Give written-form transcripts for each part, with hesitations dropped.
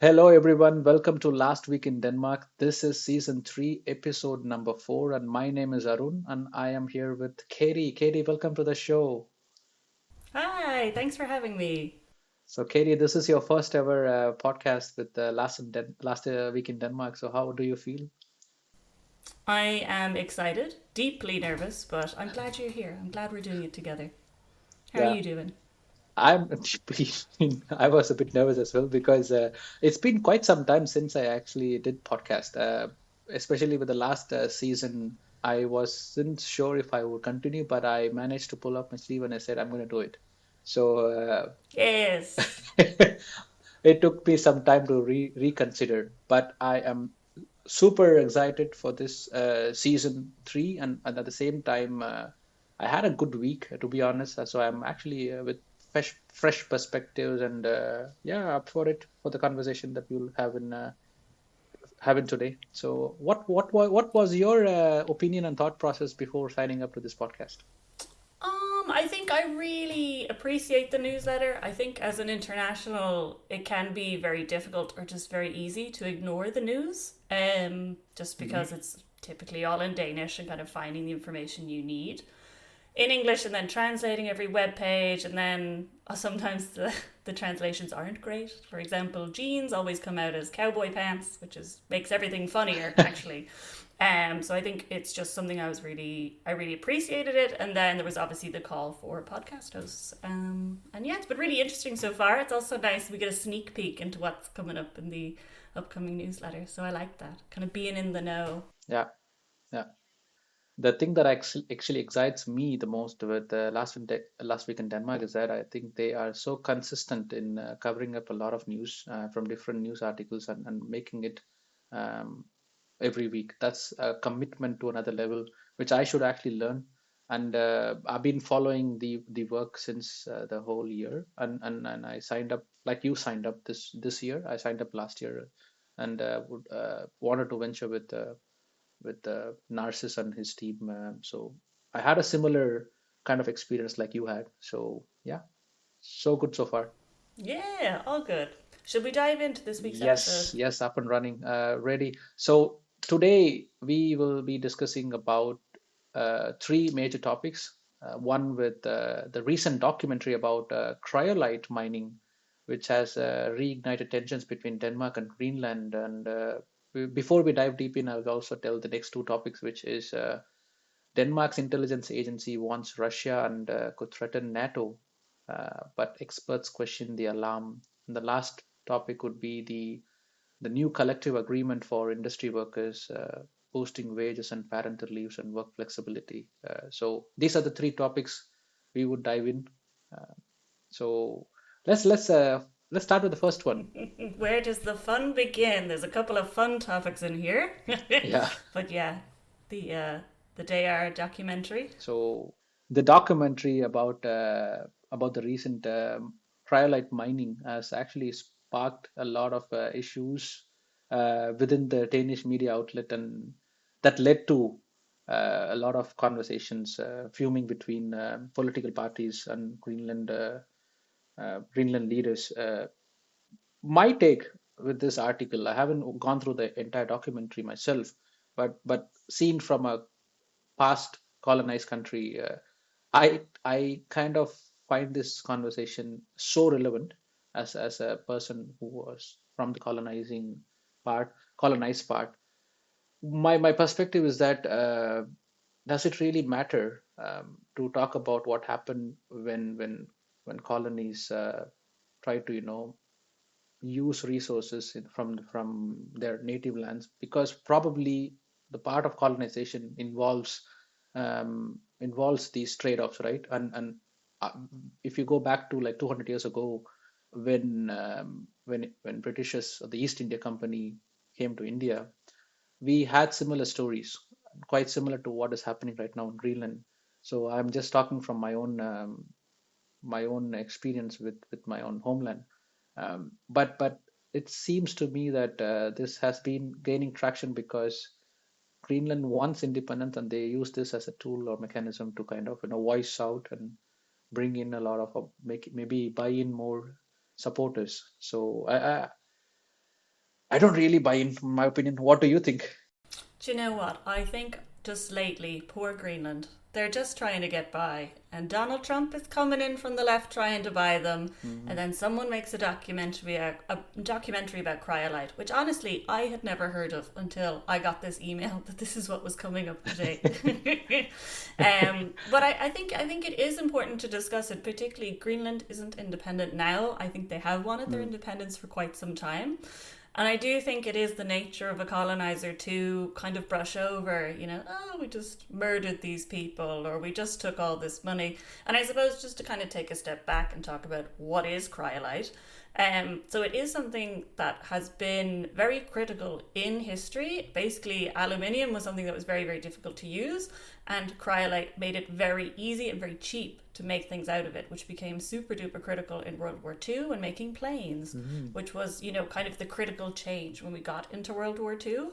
Hello, everyone. Welcome to Last Week in Denmark. This is season 3, episode number 4, and my name is Arun, and I am here with Katie. Katie, welcome to the show. Hi, thanks for having me. So, Katie, this is your first ever podcast with Last Week in Denmark. So, how do you feel? I am excited, deeply nervous, but I'm glad you're here. I'm glad we're doing it together. How are Yeah, you doing? I'm. I was a bit nervous as well because it's been quite some time since I actually did podcast. Especially with the last season, I wasn't sure if I would continue, but I managed to pull up my sleeve and I said I'm going to do it. So Yes. it took me some time to reconsider, but I am super excited for this season 3, and at the same time, I had a good week to be honest. So I'm actually with fresh perspectives and yeah, up for it for the conversation that we'll have in having today. So what was your opinion and thought process before signing up to this podcast? I think I really appreciate the newsletter. I think as an international, it can be very difficult or just very easy to ignore the news. Just Hmm. because it's typically all in Danish and kind of finding the information you need in English and then translating every web page, and then sometimes the translations aren't great. For example, jeans always come out as cowboy pants, which is makes everything funnier actually. So I think it's just something I really appreciated it, and then there was obviously the call for podcast hosts. And yeah, it's been really interesting so far. It's also nice we get a sneak peek into what's coming up in the upcoming newsletter. So I like that kind of being in the know. Yeah, yeah. The thing that actually excites me the most with last week in Denmark is that I think they are so consistent in covering up a lot of news from different news articles and making it um, every week. That's a commitment to another level, which I should actually learn. And I've been following the work since the whole year, and I signed up like you signed up this year. I signed up last year, and would wanted to venture with Narcissus and his team. So I had a similar kind of experience like you had. So yeah, so good so far. Yeah, all good. Should we dive into this week's episode? Yes, yes, up and running, ready. So today we will be discussing about three major topics. One with the recent documentary about cryolite mining, which has reignited tensions between Denmark and Greenland. And before we dive deep in, I'll also tell the next two topics, which is Denmark's intelligence agency warns Russia and could threaten NATO, but experts question the alarm. And the last topic would be the new collective agreement for industry workers, boosting wages and parental leaves and work flexibility. So these are the three topics we would dive in. Uh, so let's start with the first one. Where does the fun begin? There's a couple of fun topics in here, Yeah. but yeah, the uh, the Dayar documentary. So the documentary about the recent cryolite mining has actually sparked a lot of issues within the Danish media outlet, and that led to a lot of conversations fuming between political parties and Greenland leaders. My take with this article, I haven't gone through the entire documentary myself, but seen from a past colonized country, I kind of find this conversation so relevant as a person who was from the colonized part. My perspective is that does it really matter to talk about what happened when colonies try to use resources from their native lands, because probably the part of colonization involves these trade-offs, right? And uh, if you go back to like 200 years ago, when Britishers or the East India Company came to India, we had similar stories, quite similar to what is happening right now in Greenland. So I'm just talking from my own experience with my own homeland. But it seems to me that this has been gaining traction because Greenland wants independence, and they use this as a tool or mechanism to kind of voice out and bring in a lot of make maybe buy in more supporters. So I don't really buy in, from my opinion. What do you think? Do you know what? I think just lately, poor Greenland, they're just trying to get by. And Donald Trump is coming in from the left trying to buy them. Mm-hmm. And then someone makes a documentary about Cryolite, which honestly I had never heard of until I got this email that this is what was coming up today. But I think it is important to discuss it. Particularly, Greenland isn't independent now. I think they have wanted their independence for quite some time. And I do think it is the nature of a colonizer to kind of brush over, oh, we just murdered these people or we just took all this money. And I suppose just to kind of take a step back and talk about what is cryolite. So it is something that has been very critical in history. Basically, aluminium was something that was very, very difficult to use, and cryolite made it very easy and very cheap to make things out of it, which became super duper critical in World War II when making planes, which was, kind of the critical change when we got into World War II.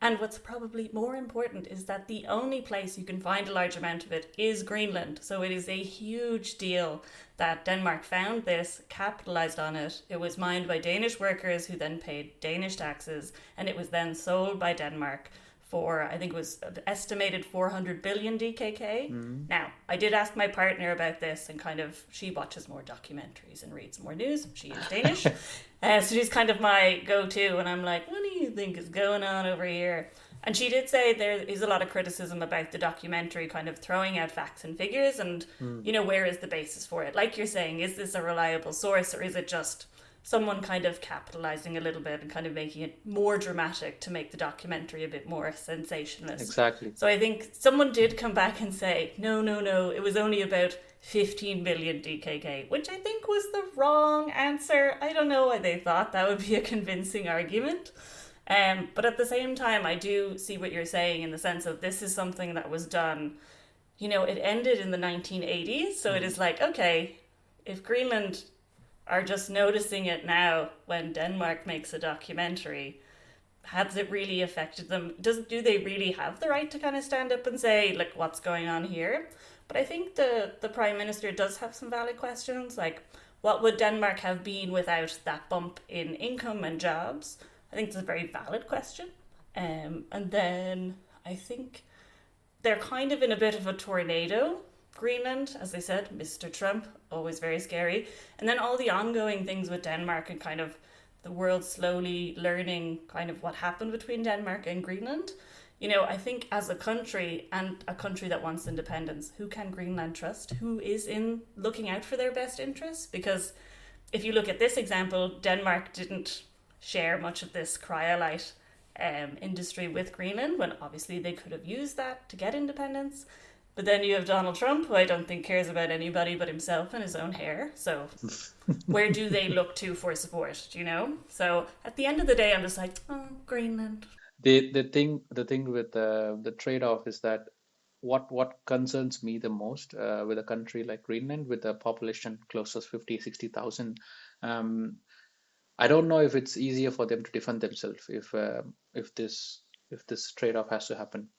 And what's probably more important is that the only place you can find a large amount of it is Greenland. So it is a huge deal that Denmark found this, capitalized on it. It was mined by Danish workers who then paid Danish taxes, and it was then sold by Denmark for, I think it was estimated 400 billion DKK. Now, I did ask my partner about this, and kind of, she watches more documentaries and reads more news. She is Danish. So she's kind of my go-to, and I'm like, what do you think is going on over here? And she did say there is a lot of criticism about the documentary kind of throwing out facts and figures and, where is the basis for it? Like you're saying, is this a reliable source, or is it just someone kind of capitalizing a little bit and kind of making it more dramatic to make the documentary a bit more sensationalist? Exactly. So I think someone did come back and say, no, it was only about 15 billion DKK, which I think was the wrong answer. I don't know why they thought that would be a convincing argument. But at the same time, I do see what you're saying in the sense of this is something that was done, it ended in the 1980s. So it is like, okay, if Greenland are just noticing it now when Denmark makes a documentary, has it really affected them? Do they really have the right to kind of stand up and say, like, what's going on here? But I think the Prime Minister does have some valid questions, like, what would Denmark have been without that bump in income and jobs? I think it's a very valid question. And then I think they're kind of in a bit of a tornado. Greenland, as I said, Mr. Trump, always very scary. And then all the ongoing things with Denmark and kind of the world slowly learning kind of what happened between Denmark and Greenland. I think as a country and a country that wants independence, who can Greenland trust? Who is in looking out for their best interests? Because if you look at this example, Denmark didn't share much of this cryolite industry with Greenland when obviously they could have used that to get independence. But then you have Donald Trump, who I don't think cares about anybody but himself and his own hair. So where do they look to for support, So at the end of the day, I'm just like, oh, Greenland. The thing with the trade-off is that what concerns me the most with a country like Greenland with a population close to 50-60,000. I don't know if it's easier for them to defend themselves if this trade-off has to happen.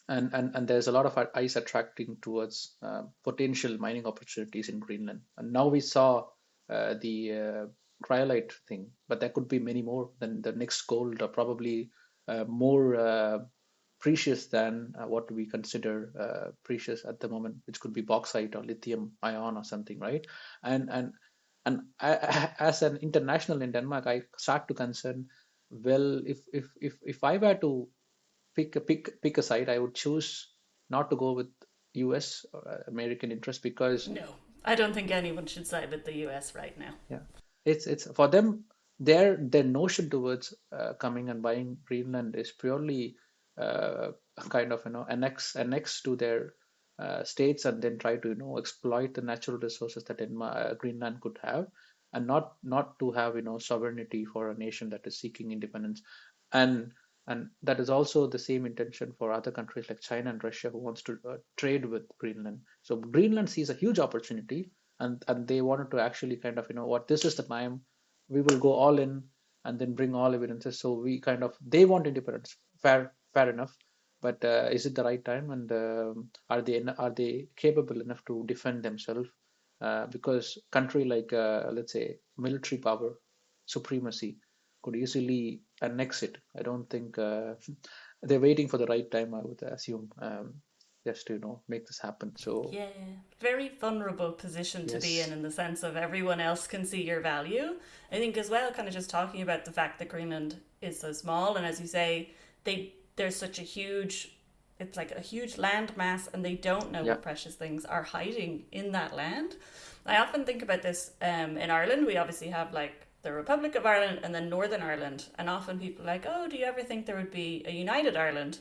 And there's a lot of eyes attracting towards potential mining opportunities in Greenland. And now we saw the cryolite thing, but there could be many more. Than the next gold are probably more precious than what we consider precious at the moment, which could be bauxite or lithium ion or something, right? And as an international in Denmark, I start to concern. Well, if I were to pick a side, I would choose not to go with U.S. or American interest because No, I don't think anyone should side with the US right now. yeah, it's for them. Their notion towards coming and buying Greenland is purely kind of annex to their states and then try to exploit the natural resources that Greenland could have, and not to have sovereignty for a nation that is seeking independence. And that is also the same intention for other countries like China and Russia who wants to trade with Greenland. So Greenland sees a huge opportunity, and they wanted to actually kind of what, this is the time we will go all in and then bring all evidences. So we kind of, they want independence. Fair enough. But is it the right time? And are they capable enough to defend themselves? Because country like let's say military power supremacy could easily annex it. I don't think they're waiting for the right time, I would assume, just to make this happen. So Yeah, very vulnerable position to be yes, in the sense of everyone else can see your value. I think as well, kind of just talking about the fact that Greenland is so small, and as you say, there's such a huge, it's like a huge land mass, and they don't know yeah, what precious things are hiding in that land. I often think about this in Ireland. We obviously have like the Republic of Ireland and then Northern Ireland, and often people are like, oh, do you ever think there would be a united Ireland?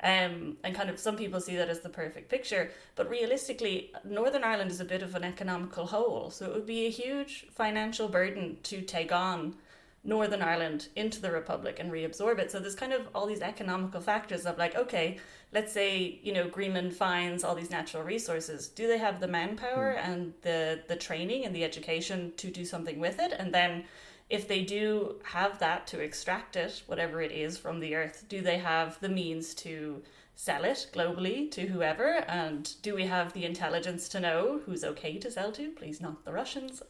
And kind of some people see that as the perfect picture, but realistically, Northern Ireland is a bit of an economical hole, so it would be a huge financial burden to take on Northern Ireland into the Republic and reabsorb it. So there's kind of all these economical factors of like, okay, let's say, Greenland finds all these natural resources. Do they have the manpower mm, and the training and the education to do something with it? And then if they do have that to extract it, whatever it is from the earth, do they have the means to sell it globally to whoever? And do we have the intelligence to know who's okay to sell to? Please, not the Russians.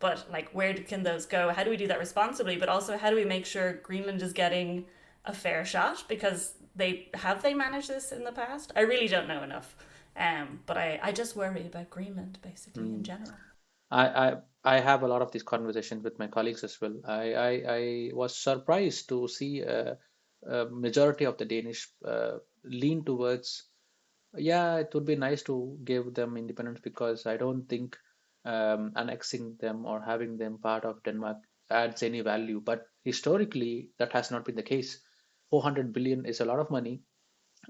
But like, where can those go? How do we do that responsibly? But also, how do we make sure Greenland is getting a fair shot? Because they managed this in the past? I really don't know enough. But I just worry about Greenland basically in mm. general. I, I I have a lot of these conversations with my colleagues as well. I was surprised to see a majority of the Danish lean towards, yeah, it would be nice to give them independence because I don't think annexing them or having them part of Denmark adds any value. But historically, that has not been the case. 400 billion is a lot of money,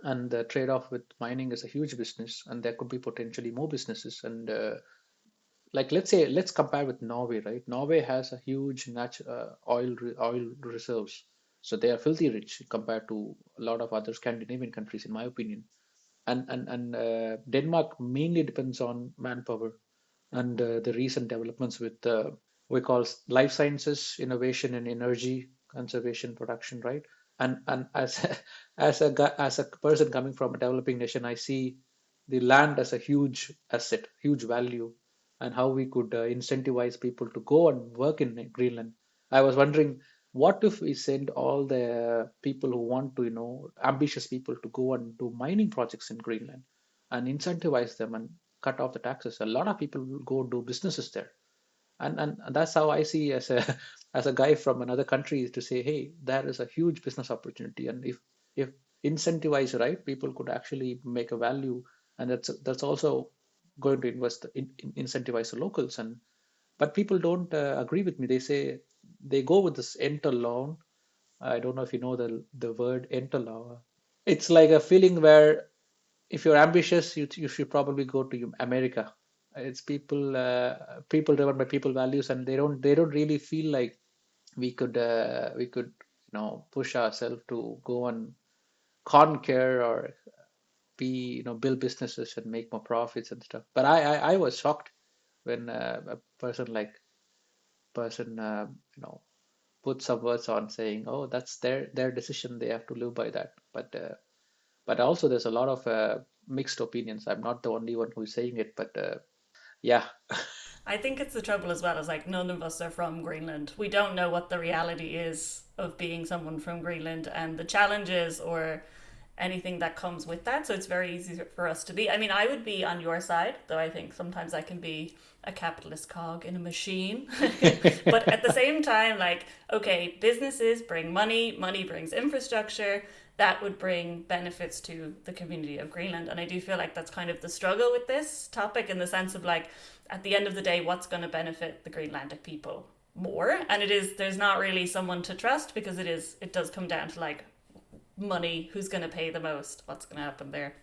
and the trade-off with mining is a huge business, and there could be potentially more businesses. And like let's compare with Norway, right? Norway has a huge oil reserves, so they are filthy rich compared to a lot of other Scandinavian countries, in my opinion. And Denmark mainly depends on manpower, and the recent developments with we call life sciences, innovation in energy conservation, production, right? And as as a person coming from a developing nation, I see the land as a huge asset, huge value, and how we could incentivize people to go and work in Greenland. I was wondering, what if we send all the people who want to, ambitious people to go and do mining projects in Greenland and incentivize them and cut off the taxes? A lot of people will go do businesses there. And that's how I see as a as a guy from another country, is to say, hey, there is a huge business opportunity, and if incentivized right, people could actually make a value, and that's also going to incentivize the locals. And but people don't agree with me. They say they go with this enter loan. I don't know if you know the word enter law. It's like a feeling where if you're ambitious, you should probably go to America. It's people driven by people values, and they don't really feel like we could push ourselves to go and conquer or be build businesses and make more profits and stuff. But I was shocked when a person put some words on saying, oh, that's their decision, they have to live by that. But also there's a lot of mixed opinions. I'm not the only one who's saying it, but yeah. I think it's the trouble as well, is like none of us are from Greenland. We don't know what the reality is of being someone from Greenland and the challenges or anything that comes with that. So it's very easy for us to be. I mean, I would be on your side, though I think sometimes I can be a capitalist cog in a machine. But at the same time, like, okay, businesses bring money, money brings infrastructure. That would bring benefits to the community of Greenland. And I do feel like that's kind of the struggle with this topic, in the sense of like, at the end of the day, what's going to benefit the Greenlandic people more? And there's not really someone to trust, because it does come down to like money, who's going to pay the most, what's going to happen there.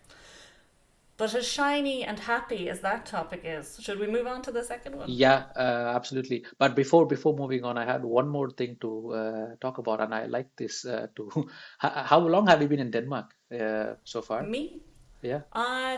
But as shiny and happy as that topic is, should we move on to the second one? Yeah, absolutely. But before moving on, I had one more thing to talk about, and I like this to. How long have you been in Denmark so far? Me? Yeah.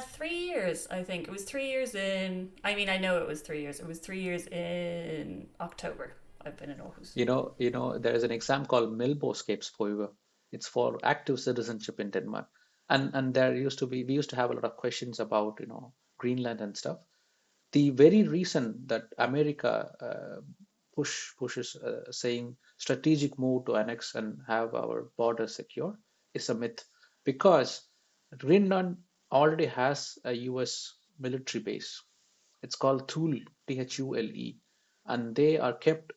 3 years, I think. It was 3 years in. I mean, I know it was 3 years. It was 3 years in October. I've been in Aarhus. There is an exam called Melboskabsprøve. It's for active citizenship in Denmark, and we used to have a lot of questions about Greenland and stuff. The very reason that America pushes saying strategic move to annex and have our border secure is a myth, because Greenland already has a US military base. It's called Thule, Thule, and they are kept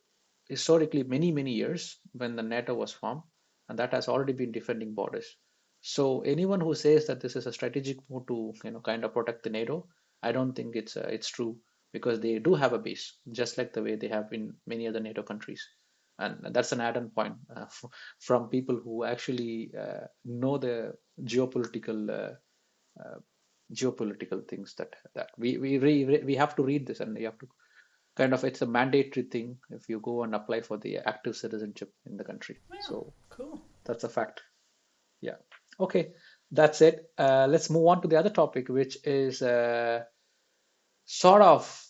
historically many years when the NATO was formed, and that has already been defending borders. So anyone who says that this is a strategic move to kind of protect the NATO, I don't think it's true, because they do have a base just like the way they have in many other NATO countries, and that's an add-on point from people who actually know the geopolitical geopolitical things that we have to read this, and you have to kind of, it's a mandatory thing if you go and apply for the active citizenship in the country. Yeah, So cool. that's a fact. Yeah. Okay, that's it. Let's move on to the other topic, which is sort of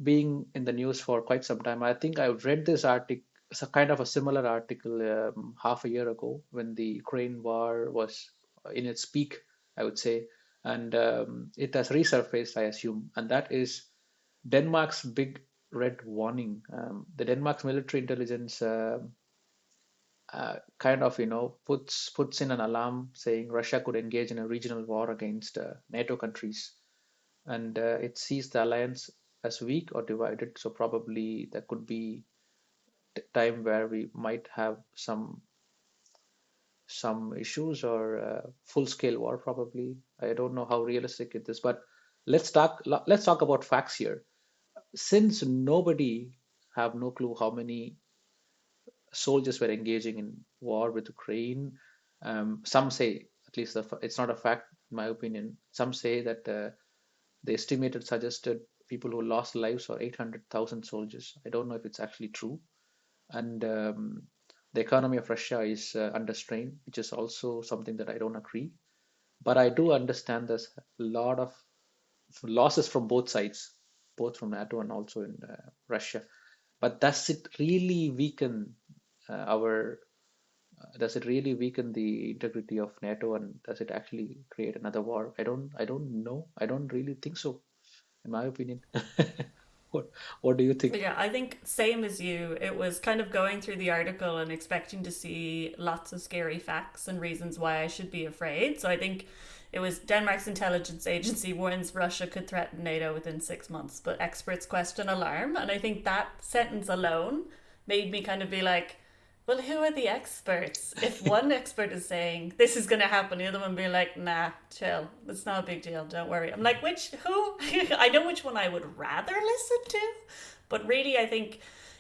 being in the news for quite some time. I think I read this article, it's a kind of a similar article half a year ago when the Ukraine war was in its peak, I would say, and it has resurfaced, I assume, and that is Denmark's big red warning. The Denmark's military intelligence kind of, puts in an alarm saying Russia could engage in a regional war against NATO countries, and it sees the alliance as weak or divided. So probably there could be time where we might have some issues or full-scale war. Probably, I don't know how realistic it is, but let's talk about facts here. Since nobody have no clue how many soldiers were engaging in war with Ukraine, some say, at least it's not a fact in my opinion, some say that the estimated suggested people who lost lives are 800,000 soldiers. I don't know if it's actually true. And the economy of Russia is under strain, which is also something that I don't agree. But I do understand there's a lot of losses from both sides, both from NATO and also in Russia. But does it really weaken our? Does it really weaken the integrity of NATO, and does it actually create another war? I don't know. I don't really think so, in my opinion. What What do you think? Yeah, I think same as you. It was kind of going through the article and expecting to see lots of scary facts and reasons why I should be afraid. So I think it was Denmark's intelligence agency warns Russia could threaten NATO within 6 months, but experts question alarm. And I think that sentence alone made me kind of be like, well, who are the experts? If one expert is saying this is going to happen, the other one being like, nah, chill, it's not a big deal, don't worry. I'm like, who? I know which one I would rather listen to, but really, I think,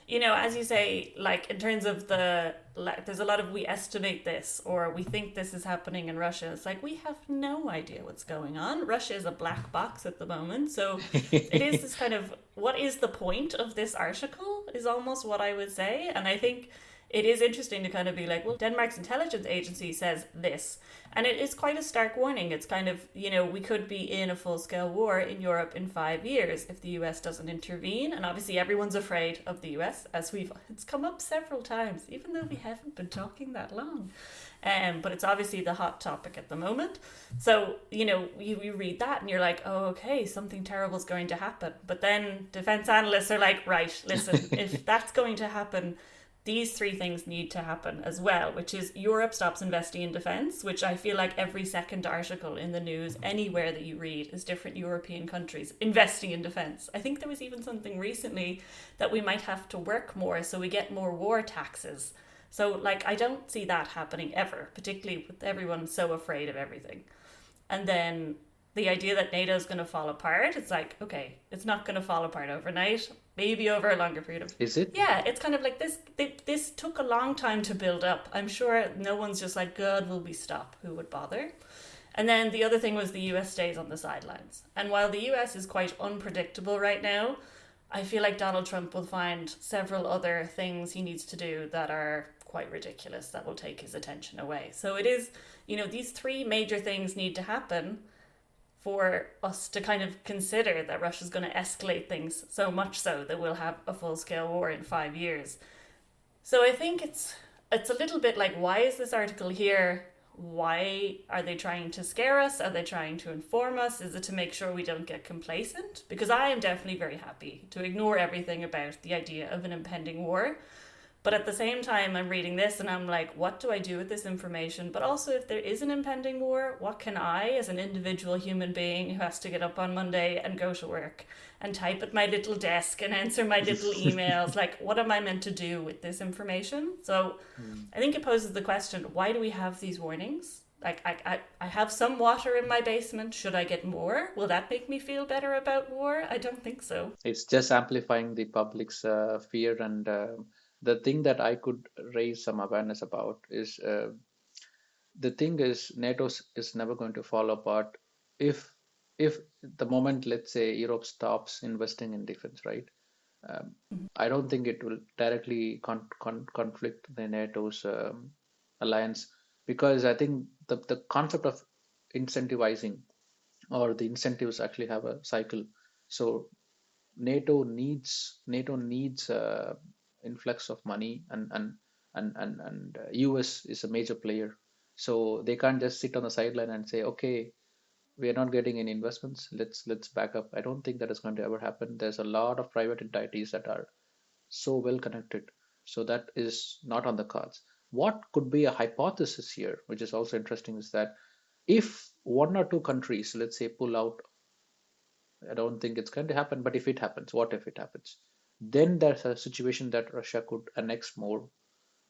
as you say, like in terms of there's a lot of we estimate this or we think this is happening in Russia. It's like we have no idea what's going on. Russia is a black box at the moment. So it is this kind of, what is the point of this article is almost what I would say. And I think it is interesting to kind of be like, well, Denmark's intelligence agency says this. And it is quite a stark warning. It's kind of, we could be in a full-scale war in Europe in 5 years if the US doesn't intervene. And obviously everyone's afraid of the US, as it's come up several times, even though we haven't been talking that long. But it's obviously the hot topic at the moment. So, you read that and you're like, oh, okay, something terrible is going to happen. But then defense analysts are like, right, listen, if that's going to happen, these three things need to happen as well, which is Europe stops investing in defence, which I feel like every second article in the news, anywhere that you read, is different European countries investing in defence. I think there was even something recently that we might have to work more so we get more war taxes. So, I don't see that happening ever, particularly with everyone so afraid of everything. And then the idea that NATO is going to fall apart, it's like, okay, it's not going to fall apart overnight, maybe over a longer period of... Is it? Yeah, it's kind of like this took a long time to build up. I'm sure no one's just like, God, will we stop? Who would bother? And then the other thing was the US stays on the sidelines. And while the US is quite unpredictable right now, I feel like Donald Trump will find several other things he needs to do that are quite ridiculous that will take his attention away. So it is, these three major things need to happen for us to kind of consider that Russia's going to escalate things so much so that we'll have a full-scale war in 5 years. So I think it's a little bit like, why is this article here? Why are they trying to scare us? Are they trying to inform us? Is it to make sure we don't get complacent? Because I am definitely very happy to ignore everything about the idea of an impending war. But at the same time, I'm reading this and I'm like, what do I do with this information? But also, if there is an impending war, what can I, as an individual human being who has to get up on Monday and go to work and type at my little desk and answer my little emails, like, what am I meant to do with this information? So I think it poses the question, why do we have these warnings? Like, I have some water in my basement. Should I get more? Will that make me feel better about war? I don't think so. It's just amplifying the public's fear. And the thing that I could raise some awareness about is the thing is NATO is never going to fall apart if the moment, let's say, Europe stops investing in defense, right? I don't think it will directly conflict the NATO's alliance, because I think the concept of incentivizing, or the incentives actually have a cycle. So NATO needs influx of money, and US is a major player, so they can't just sit on the sideline and say, okay, we are not getting any investments, let's back up. I don't think that is going to ever happen. There's a lot of private entities that are so well connected, so that is not on the cards. What could be a hypothesis here, which is also interesting, is that if one or two countries, let's say, pull out, I don't think it's going to happen, but if it happens, what if it happens? Then there's a situation that Russia could annex more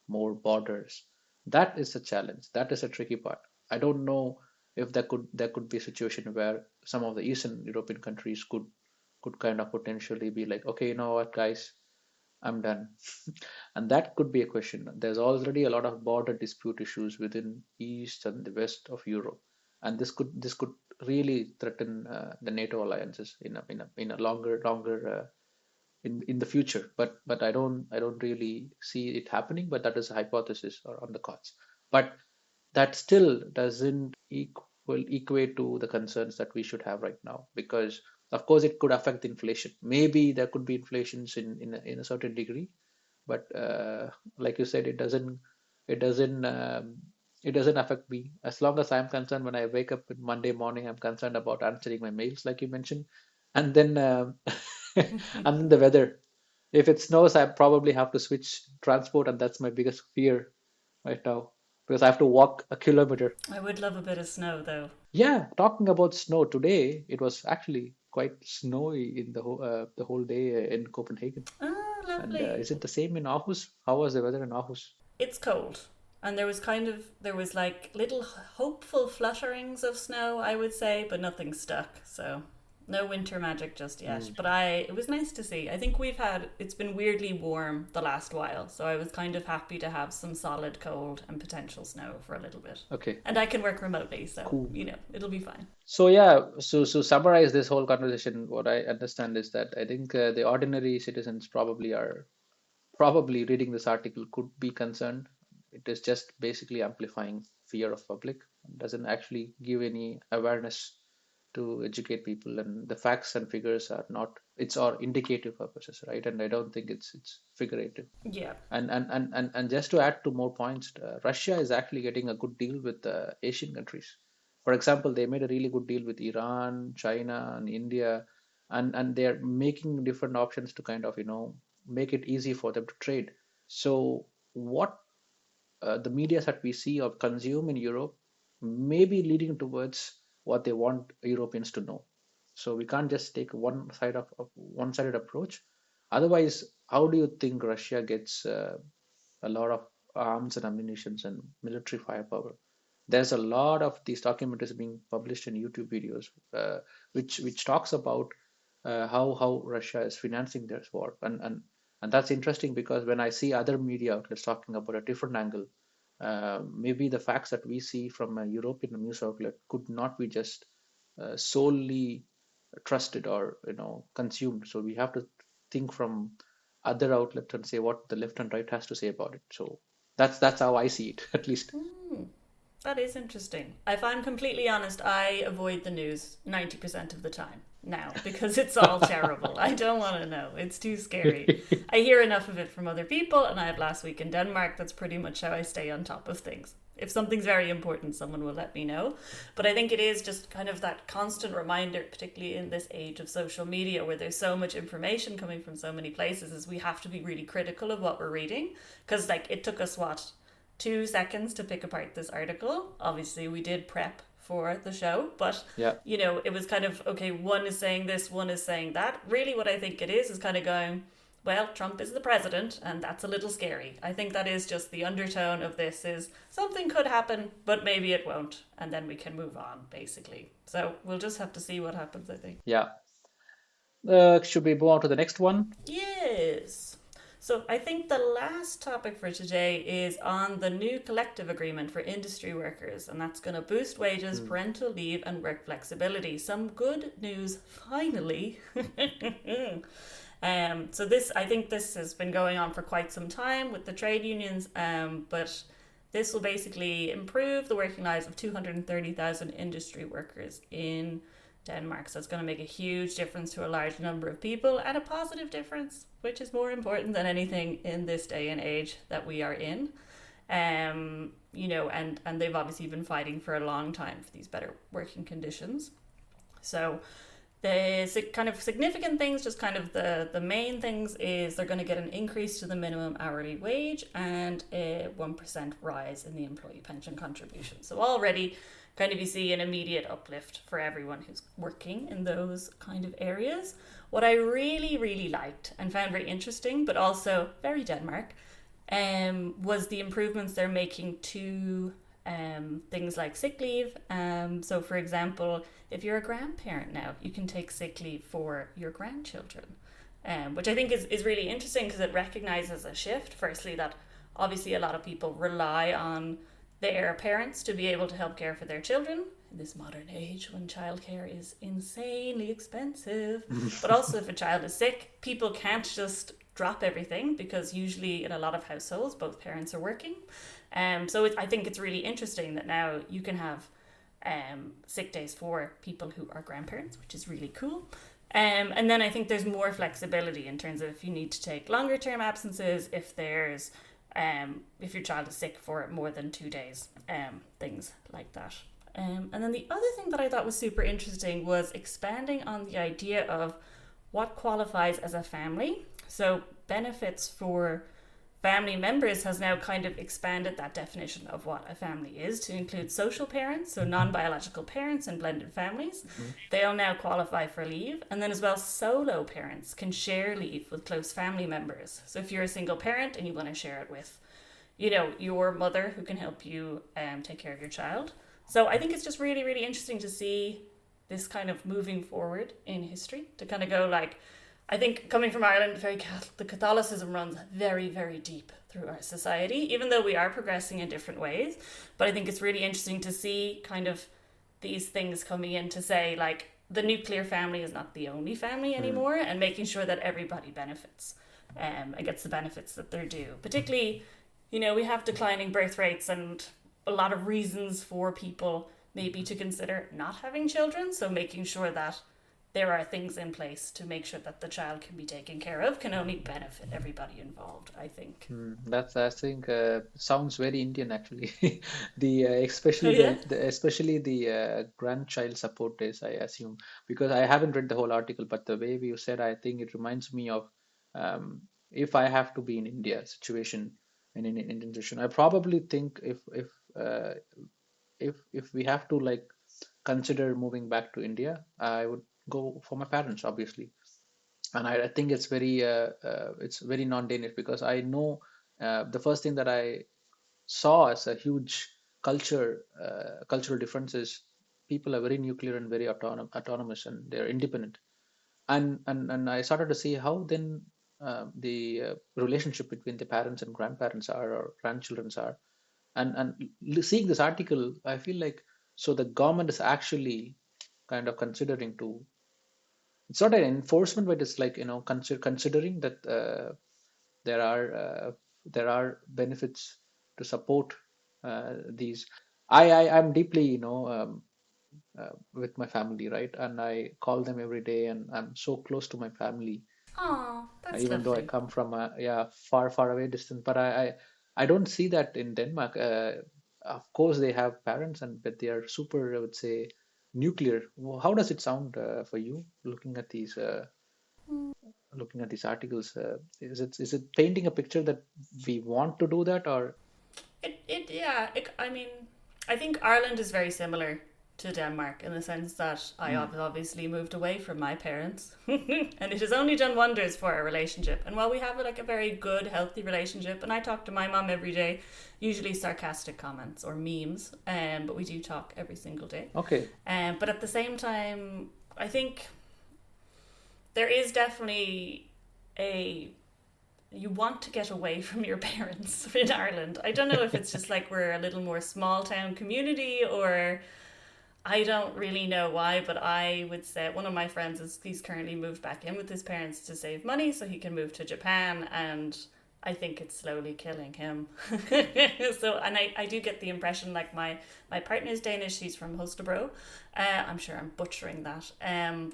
borders. That is a challenge. That is a tricky part. I don't know if there could be a situation where some of the Eastern European countries could kind of potentially be like, okay, you know what, guys, I'm done. And that could be a question. There's already a lot of border dispute issues within East and the West of Europe, and this could really threaten the NATO alliances in a longer in the future. But I don't really see it happening. But that is a hypothesis or on the cards. But that still doesn't equate to the concerns that we should have right now, because of course it could affect inflation. Maybe there could be inflations in a certain degree, but like you said, it doesn't affect me. As long as I'm concerned, when I wake up on Monday morning, I'm concerned about answering my mails, like you mentioned, and then and then the weather. If it snows, I probably have to switch transport, and that's my biggest fear right now, because I have to walk a kilometer. I would love a bit of snow, though. Yeah, talking about snow, today it was actually quite snowy in the whole day in Copenhagen. Ah, And lovely. is it the same in Aarhus? How was the weather in Aarhus? It's cold. And there was like little hopeful flutterings of snow, I would say, but nothing stuck. So no winter magic just yet. Mm. But it was nice to see. I think it's been weirdly warm the last while. So I was kind of happy to have some solid cold and potential snow for a little bit. Okay, And I can work remotely, so, cool. it'll be fine. So yeah, so summarize this whole conversation. What I understand is that I think the ordinary citizens probably reading this article could be concerned. It is just basically amplifying fear of public. It doesn't actually give any awareness to educate people, and the facts and figures are not. It's all indicative purposes, right? And I don't think it's figurative. Yeah. And just to add to more points, Russia is actually getting a good deal with Asian countries. For example, they made a really good deal with Iran, China, and India, and they're making different options to kind of make it easy for them to trade. So what the media that we see or consume in Europe may be leading towards what they want Europeans to know. So we can't just take one-sided approach. Otherwise, how do you think Russia gets a lot of arms and ammunition and military firepower? There's a lot of these documentaries being published in YouTube videos, which talks about how Russia is financing their war, and that's interesting, because when I see other media outlets talking about a different angle, maybe the facts that we see from a European news outlet could not be just solely trusted or consumed. So we have to think from other outlets and say what the left and right has to say about it. So that's how I see it, at least. That is interesting. If I'm completely honest, I avoid the news 90% of the time now because it's all terrible. I don't want to know. It's too scary. I hear enough of it from other people, and I had last week in Denmark. That's pretty much how I stay on top of things. if something's very important, someone will let me know. But I think it is just kind of that constant reminder, particularly in this age of social media where there's so much information coming from so many places, is we have to be really critical of what we're reading. Because, like, it took us, what, 2 seconds to pick apart this article. Obviously, we did prep for the show, but Yeah. it was kind of okay, one is saying this, one is saying that. Really, what I think it is kind of going, well, Trump is the president, and that's a little scary. I think that is just the undertone of this is something could happen, but maybe it won't, and then we can move on, basically. So we'll just have to see what happens, I think. Yeah. Should we move on to the next one? Yes. So I think the last topic for today is on the new collective agreement for industry workers, and that's going to boost wages, Hmm. parental leave, and work flexibility. Some good news, finally. So this, I think this has been going on for quite some time with the trade unions, but this will basically improve the working lives of 230,000 industry workers in Denmark. So it's going to make a huge difference to a large number of people, and a positive difference, which is more important than anything in this day and age that we are in. And they've obviously been fighting for a long time for these better working conditions. So the kind of significant things, just kind of the main things, is they're going to get an increase to the minimum hourly wage and a 1% rise in the employee pension contribution. So already kind of you see an immediate uplift for everyone who's working in those kind of areas. What I really, really liked and found very interesting, but also very Denmark, was the improvements they're making to things like sick leave. So, for example, if you're a grandparent now, you can take sick leave for your grandchildren, which I think is really interesting because it recognizes a shift. Firstly, that obviously a lot of people rely on their parents to be able to help care for their children in this modern age when childcare is insanely expensive. But also, if a child is sick, people can't just drop everything because usually in a lot of households, both parents are working. So I think it's really interesting that now you can have sick days for people who are grandparents, which is really cool. And then I think there's more flexibility in terms of if you need to take longer term absences, if your child is sick for more than 2 days, things like that. And then the other thing that I thought was super interesting was expanding on the idea of what qualifies as a family. So benefits for family members has now kind of expanded that definition of what a family is to include social parents, so non-biological parents and blended families. Mm-hmm. They'll now qualify for leave. And then as well, solo parents can share leave with close family members. So if you're a single parent and you want to share it with, your mother who can help you take care of your child. So I think it's just really, really interesting to see this kind of moving forward in history to kind of go like, I think coming from Ireland, the Catholicism runs very, very deep through our society, even though we are progressing in different ways. But I think it's really interesting to see kind of these things coming in to say, like, the nuclear family is not the only family anymore, and making sure that everybody benefits and gets the benefits that they're due. Particularly, we have declining birth rates and a lot of reasons for people maybe to consider not having children. So making sure that there are things in place to make sure that the child can be taken care of can only benefit everybody involved, I think. I think sounds very Indian actually. Especially the grandchild support days, I assume, because I haven't read the whole article, but the way you said, I think it reminds me of if I have to be in India situation, in an Indian situation, I probably think if we have to like consider moving back to India, I would go for my parents, obviously. And I think it's very non-Danish because I know the first thing that I saw as a huge cultural difference is people are very nuclear and very autonomous, and they're independent. And I started to see how then the relationship between the parents and grandparents are, or grandchildrens are. And seeing this article, I feel like so the government is actually kind of considering to, it's not an enforcement, but it's like considering that there are benefits to support these. I'm deeply with my family, right, and I call them every day, and I'm so close to my family, Oh, that's even though I lovely. come from a far away distance. But I don't see that in Denmark. of course they have parents, but they are super, I would say, nuclear. How does it sound for you looking at these articles? Is it painting a picture that we want to do that, or Yeah. I mean, I think Ireland is very similar to Denmark in the sense that I Hmm. have obviously moved away from my parents, and it has only done wonders for our relationship. And while we have like a very good, healthy relationship, and I talk to my mom every day, usually sarcastic comments or memes, but we do talk every single day. okay? But at the same time, I think there is definitely a you want to get away from your parents in Ireland. I don't know if it's just like we're a little more small town community, or I don't really know why, but I would say one of my friends he's currently moved back in with his parents to save money so he can move to Japan, and I think it's slowly killing him. So, and I do get the impression like my partner's Danish, she's from Holstebro. I'm sure I'm butchering that.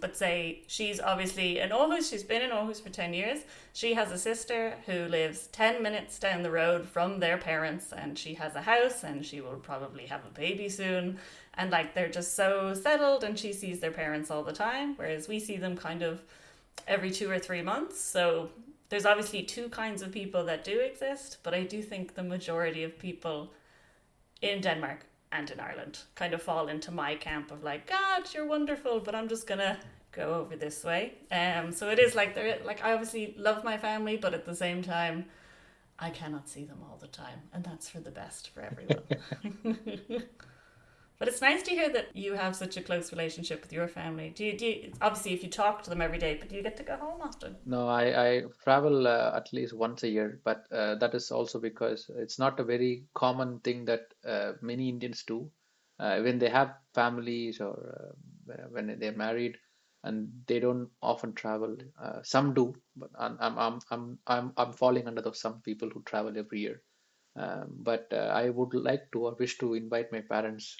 But say she's obviously in Aarhus, she's been in Aarhus for 10 years. She has a sister who lives 10 minutes down the road from their parents, and she has a house and she will probably have a baby soon. And like they're just so settled, and she sees their parents all the time, whereas we see them kind of every 2 or 3 months. So there's obviously two kinds of people that do exist, but I do think the majority of people in Denmark and in Ireland kind of fall into my camp of like, God, you're wonderful, but I'm just gonna go over this way. So it is like they're like I obviously love my family, but at the same time, I cannot see them all the time, and that's for the best for everyone. But it's nice to hear that you have such a close relationship with your family. Obviously, if you talk to them every day, but do you get to go home often? No, I travel at least once a year, but that is also because it's not a very common thing that many Indians do. When they have families or when they're married, and they don't often travel. Some do, but I'm falling under those some people who travel every year. But I would like to or wish to invite my parents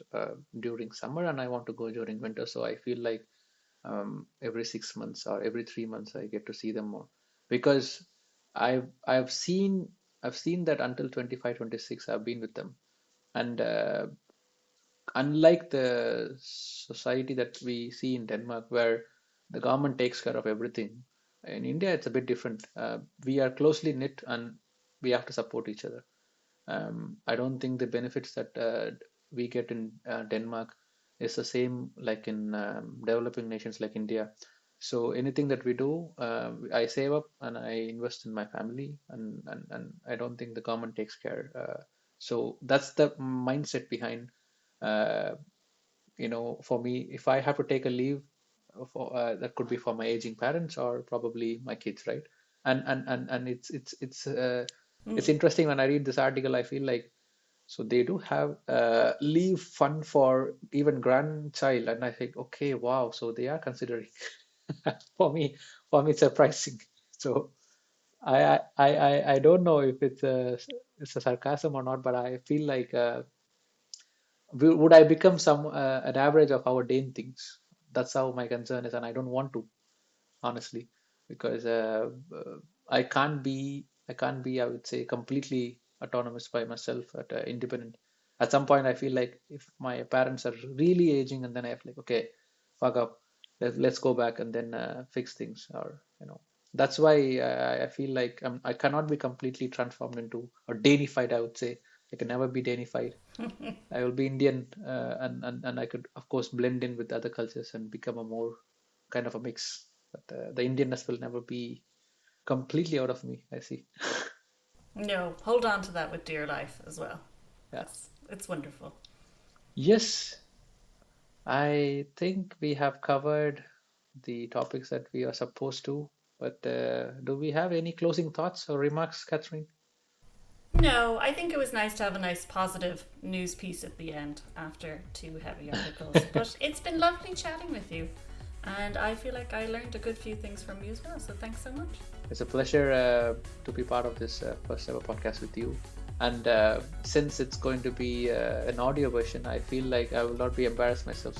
during summer, and I want to go during winter. So I feel like every 6 months or every 3 months I get to see them more, because I've seen that until 25, 26 I've been with them, and unlike the society that we see in Denmark where the government takes care of everything, in India it's a bit different. We are closely knit and we have to support each other. I don't think the benefits that we get in Denmark is the same like in developing nations like India. So anything that we do, I save up and I invest in my family, and I don't think the government takes care. So that's the mindset behind, uh, for me, if I have to take a leave, that could be for my aging parents or probably my kids, right? And it's Mm. interesting when I read this article. I feel like so they do have leave fund for even grandchild, and I think, okay, wow, so they are considering. For me, it's surprising. So I don't know if it's a sarcasm or not, but I feel like would I become an average of our Dane things? That's how my concern is, and I don't want to, honestly, because I would say, completely autonomous by myself, independent. At some point, I feel like if my parents are really aging, and then I have like, okay, fuck up, let's go back and then fix things, or that's why I feel like I cannot be completely transformed into or Danified. I would say I can never be Danified. I will be Indian, and I could, of course, blend in with other cultures and become a more kind of a mix. But the Indianness will never be completely out of me, I see. No, hold on to that with dear life as well. Yeah. It's wonderful. Yes, I think we have covered the topics that we are supposed to. But do we have any closing thoughts or remarks, Catherine? No, I think it was nice to have a nice positive news piece at the end after two heavy articles. But it's been lovely chatting with you, and I feel like I learned a good few things from you as well. So thanks so much. It's a pleasure to be part of this first ever podcast with you. And since it's going to be an audio version, I feel like I will not be embarrassed myself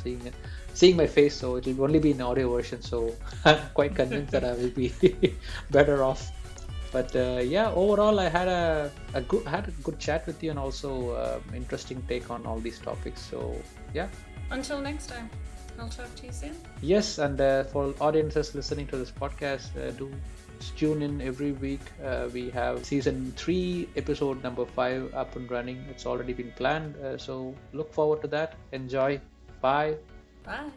seeing my face. So it will only be an audio version. So I'm quite convinced that I will be better off. But yeah, overall, I had a good chat with you, and also interesting take on all these topics. So yeah. Until next time, I'll talk to you soon. Yes, and for audiences listening to this podcast, do tune in every week. We have season 3, episode number 5 up and running. It's already been planned. So look forward to that. Enjoy. Bye. Bye.